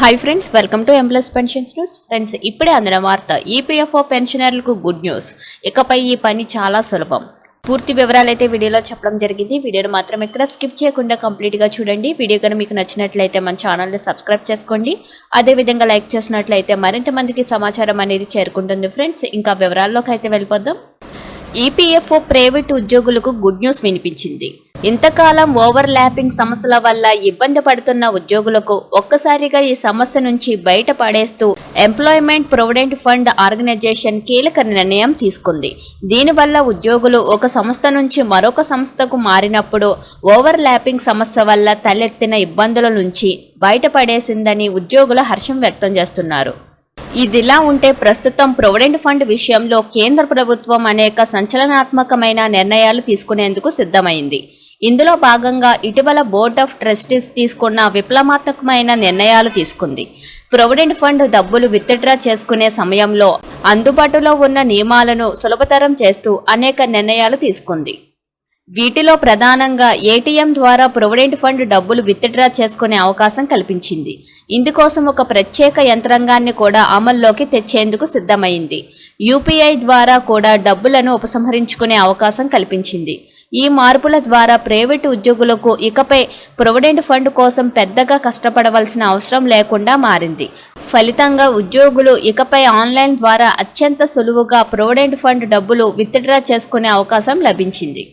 Hi friends, welcome to employees pensions news. Friends, ఇప్పుడే అందిన వార్త. ఈపీఎఫ్ఓ పెన్షనర్లకు గుడ్ న్యూస్. ఇకపై ఈ పని చాలా సులభం. పూర్తి వివరాలు అయితే వీడియోలో చెప్పడం జరిగింది. వీడియోను మాత్రం ఎక్కడ స్కిప్ చేయకుండా కంప్లీట్గా చూడండి. వీడియో కనుక మీకు నచ్చినట్లయితే మన ఛానల్ని సబ్స్క్రైబ్ చేసుకోండి. అదేవిధంగా లైక్ చేసినట్లయితే మరింత మందికి సమాచారం అనేది చేరుకుంటుంది. ఫ్రెండ్స్, ఇంకా వివరాల్లోకి అయితే వెళ్ళిపోదాం. ఈపీఎఫ్ఓ ప్రైవేటు ఉద్యోగులకు గుడ్ న్యూస్ వినిపించింది. ఇంతకాలం ఓవర్ ల్యాపింగ్ సమస్యల వల్ల ఇబ్బంది పడుతున్న ఉద్యోగులకు ఒక్కసారిగా ఈ సమస్య నుంచి బయటపడేస్తూ ఎంప్లాయ్మెంట్ ప్రొవిడెంట్ ఫండ్ ఆర్గనైజేషన్ కీలక నిర్ణయం తీసుకుంది. దీనివల్ల ఉద్యోగులు ఒక సంస్థ నుంచి మరొక సంస్థకు మారినప్పుడు ఓవర్ ల్యాపింగ్ సమస్య వల్ల తలెత్తిన ఇబ్బందుల నుంచి బయటపడేసిందని ఉద్యోగులు హర్షం వ్యక్తం చేస్తున్నారు. ఇదిలా ఉంటే ప్రస్తుతం ప్రొవిడెంట్ ఫండ్ విషయంలో కేంద్ర ప్రభుత్వం అనేక సంచలనాత్మకమైన నిర్ణయాలు తీసుకునేందుకు సిద్ధమైంది. ఇందులో భాగంగా ఇటీవల బోర్డ్ ఆఫ్ ట్రస్టీస్ తీసుకున్న విప్లవాత్మకమైన నిర్ణయాలు తీసుకుంది. ప్రొవిడెంట్ ఫండ్ డబ్బులు విత్డ్రా చేసుకునే సమయంలో అందుబాటులో ఉన్న నియమాలను సులభతరం చేస్తూ అనేక నిర్ణయాలు తీసుకుంది. వీటిలో ప్రధానంగా ఏటీఎం ద్వారా ప్రొవిడెంట్ ఫండ్ డబ్బులు విత్డ్రా చేసుకునే అవకాశం కల్పించింది. ఇందుకోసం ఒక ప్రత్యేక యంత్రాంగాన్ని కూడా అమల్లోకి తెచ్చేందుకు సిద్ధమైంది. యూపీఐ ద్వారా కూడా డబ్బులను ఉపసంహరించుకునే అవకాశం కల్పించింది. ఈ మార్పుల ద్వారా ప్రైవేటు ఉద్యోగులకు ఇకపై ప్రొవిడెంట్ ఫండ్ కోసం పెద్దగా కష్టపడవలసిన అవసరం లేకుండా మారింది. ఫలితంగా ఉద్యోగులు ఇకపై ఆన్లైన్ ద్వారా అత్యంత సులువుగా ప్రొవిడెంట్ ఫండ్ డబ్బులు విత్డ్రా చేసుకునే అవకాశం లభించింది.